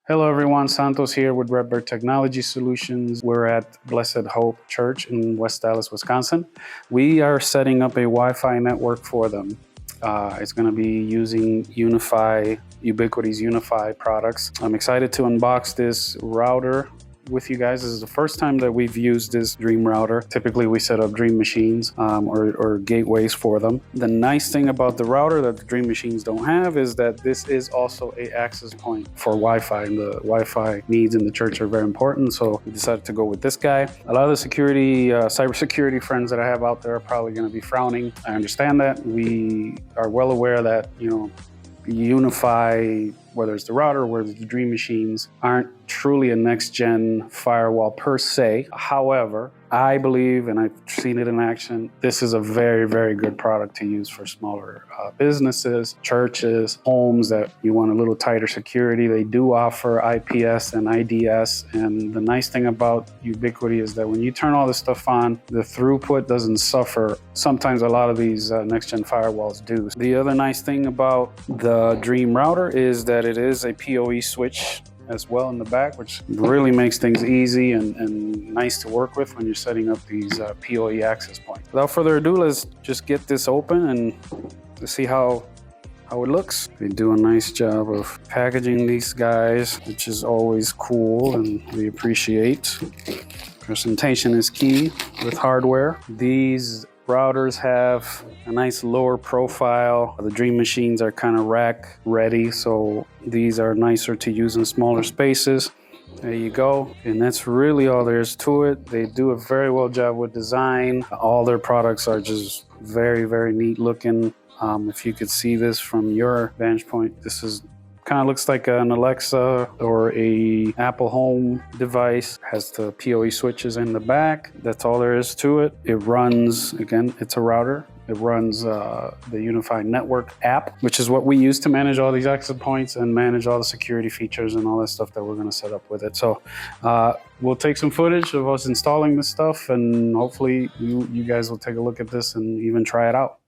Hello everyone, Santos here with RedBird Technology Solutions. We're at Blessed Hope Church in West Dallas, Wisconsin. We are setting up a Wi-Fi network for them. It's going to be using UniFi, Ubiquiti's UniFi products. I'm excited to unbox this router with you guys. This is the first time that we've used this Dream router. Typically we set up Dream machines or gateways for them. The nice thing about the router that the Dream machines don't have is that this is also an access point for Wi-Fi, and the Wi-Fi needs in the church are very important, so we decided to go with this guy. A lot of the security, cybersecurity friends that I have out there are probably going to be frowning. I understand that. We are well aware that, UniFi, whether it's the router or whether it's the Dream machines, aren't truly a next-gen firewall per se. However, I believe, and I've seen it in action, this is a very, very good product to use for smaller businesses, churches, homes that you want a little tighter security. They do offer IPS and IDS, and the nice thing about Ubiquiti is that when you turn all this stuff on, the throughput doesn't suffer. Sometimes a lot of these next-gen firewalls do. The other nice thing about the Dream router is that it is a PoE switch as well in the back, which really makes things easy and nice to work with when you're setting up these PoE access points. Without further ado, let's just get this open and let's see how it looks. They do a nice job of packaging these guys, which is always cool and we appreciate. Presentation is key with hardware. These routers have a nice lower profile. The Dream machines are kind of rack ready, so these are nicer to use in smaller spaces. There you go. And that's really all there is to it. They do a very well job with design. All their products are just very, very neat looking. If you could see this from your vantage point, this is kind of looks like an Alexa or a Apple Home device. Has the PoE switches in the back. That's all there is to it. It runs, again, it's a router. It runs the UniFi network app, which is what we use to manage all these access points and manage all the security features and all that stuff that we're going to set up with it. So we'll take some footage of us installing this stuff, and hopefully you guys will take a look at this and even try it out.